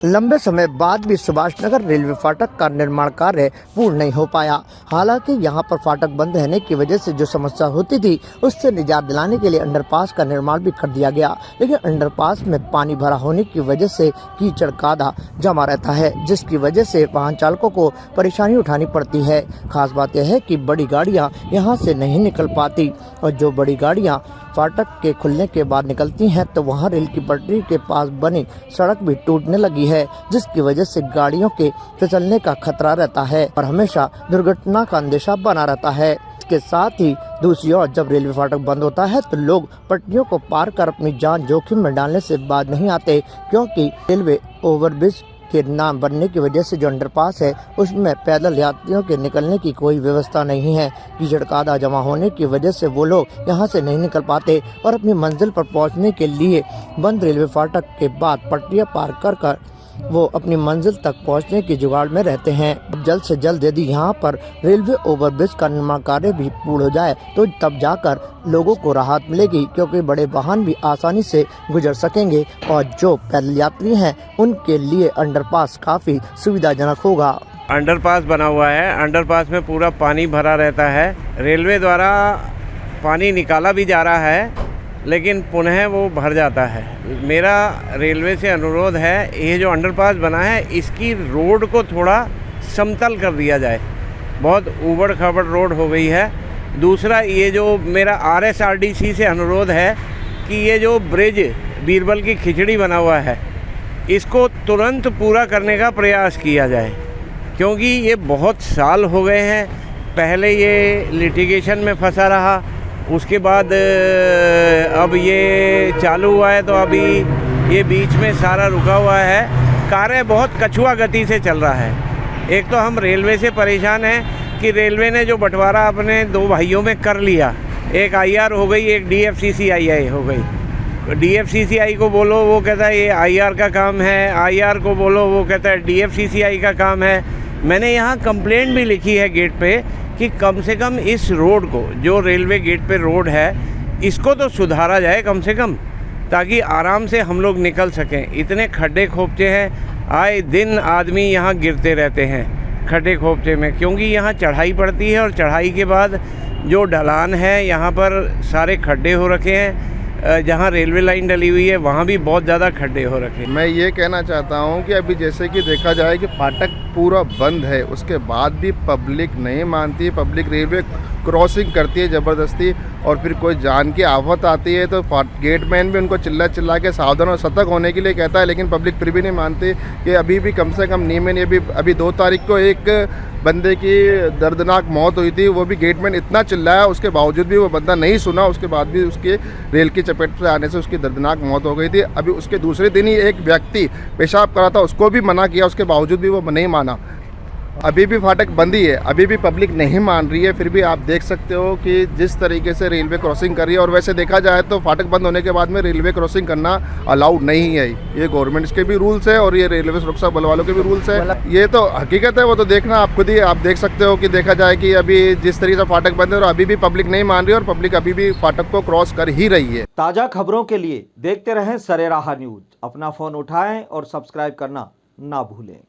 लंबे समय बाद भी सुभाष नगर रेलवे फाटक का निर्माण कार्य पूर्ण नहीं हो पाया। हालांकि यहां पर फाटक बंद रहने की वजह से जो समस्या होती थी उससे निजात दिलाने के लिए अंडरपास का निर्माण भी कर दिया गया, लेकिन अंडरपास में पानी भरा होने की वजह से कीचड़ कादा जमा रहता है, जिसकी वजह से वाहन चालकों को परेशानी उठानी पड़ती है। खास बात यह है कि बड़ी गाड़ियां यहां से नहीं निकल पाती और जो बड़ी गाड़ियां फाटक के खुलने के बाद निकलती हैं तो वहां रेल की पटरी के पास बनी सड़क भी टूटने लगी है, जिसकी वजह से गाड़ियों के फिसलने का खतरा रहता है और हमेशा दुर्घटना का अंदेशा बना रहता है। इसके साथ ही दूसरी ओर जब रेलवे फाटक बंद होता है तो लोग पटरियों को पार कर अपनी जान जोखिम में डालने से बाज नहीं आते, क्योंकि रेलवे ओवरब्रिज के नाम बनने की वजह से जो अंडरपास है उसमें पैदल यात्रियों के निकलने की कोई व्यवस्था नहीं है। कीचड़ कादा जमा होने की वजह से वो लोग यहां से नहीं निकल पाते और अपनी मंजिल पर पहुंचने के लिए बंद रेलवे फाटक के बाद पटरियां पार कर वो अपनी मंजिल तक पहुंचने की जुगाड़ में रहते हैं। अब जल्द से जल्द यदि यहां पर रेलवे ओवरब्रिज का निर्माण कार्य भी पूर्ण हो जाए तो तब जाकर लोगों को राहत मिलेगी, क्योंकि बड़े वाहन भी आसानी से गुजर सकेंगे और जो पैदल यात्री हैं उनके लिए अंडरपास काफ़ी सुविधाजनक होगा। अंडरपास बना हुआ है, अंडरपास में पूरा पानी भरा रहता है। रेलवे द्वारा पानी निकाला भी जा रहा है लेकिन पुनः वो भर जाता है। मेरा रेलवे से अनुरोध है, ये जो अंडरपास बना है इसकी रोड को थोड़ा समतल कर दिया जाए, बहुत ऊबड़ खाबड़ रोड हो गई है। दूसरा, ये जो मेरा RSRDC से अनुरोध है कि ये जो ब्रिज बीरबल की खिचड़ी बना हुआ है इसको तुरंत पूरा करने का प्रयास किया जाए, क्योंकि ये बहुत साल हो गए हैं। पहले ये लिटिगेशन में फंसा रहा, उसके बाद अब ये चालू हुआ है तो अभी ये बीच में सारा रुका हुआ है। कार्य बहुत कछुआ गति से चल रहा है। एक तो हम रेलवे से परेशान हैं कि रेलवे ने जो बंटवारा अपने दो भाइयों में कर लिया, एक IR हो गई, एक DFCCII हो गई। DFCCI को बोलो वो कहता है ये IR का काम है, IR को बोलो वो कहता है DFCCI का काम है। मैंने यहाँ कंप्लेंट भी लिखी है गेट पे कि कम से कम इस रोड को, जो रेलवे गेट पे रोड है, इसको तो सुधारा जाए कम से कम, ताकि आराम से हम लोग निकल सकें। इतने खड्डे खोपचे हैं, आए दिन आदमी यहाँ गिरते रहते हैं खड्डे खोपचे में, क्योंकि यहाँ चढ़ाई पड़ती है और चढ़ाई के बाद जो ढलान है यहाँ पर सारे खड्डे हो रखे हैं। जहाँ रेलवे लाइन डली हुई है वहाँ भी बहुत ज़्यादा खड्डे हो रखे हैं। मैं ये कहना चाहता हूँ कि अभी जैसे कि देखा जाए कि फाटक पूरा बंद है, उसके बाद भी पब्लिक नहीं मानती। पब्लिक रेलवे क्रॉसिंग करती है ज़बरदस्ती, और फिर कोई जान की आफत आती है तो गेटमैन भी उनको चिल्ला के सावधान और सतर्क होने के लिए कहता है, लेकिन पब्लिक फिर भी नहीं मानती। कि अभी भी कम से कम नीम में अभी 2 तारीख को एक बंदे की दर्दनाक मौत हुई थी, वो भी गेटमैन इतना चिल्लाया, उसके बावजूद भी वो बंदा नहीं सुना। उसके बाद भी उसके रेल की चपेट से आने से उसकी दर्दनाक मौत हो गई थी। अभी उसके दूसरे दिन ही एक व्यक्ति पेशाब करा था, उसको भी मना किया, उसके बावजूद भी वो नहीं माना। अभी भी फाटक बंद ही है, अभी भी पब्लिक नहीं मान रही है। फिर भी आप देख सकते हो कि जिस तरीके से रेलवे क्रॉसिंग कर रही है, और वैसे देखा जाए तो फाटक बंद होने के बाद में रेलवे क्रॉसिंग करना अलाउड नहीं है। ये गवर्नमेंट्स के भी रूल्स है और ये रेलवे सुरक्षा बल वालों के भी रूल्स है। ये तो हकीकत है, वो तो देखना आप खुद ही आप देख सकते हो कि देखा जाए कि अभी जिस तरीके से फाटक बंद है और अभी भी पब्लिक नहीं मान रही है, और पब्लिक अभी भी फाटक को क्रॉस कर ही रही है। ताज़ा खबरों के लिए देखते रहें सरेराह न्यूज। अपना फ़ोन उठाएं और सब्सक्राइब करना ना भूलें।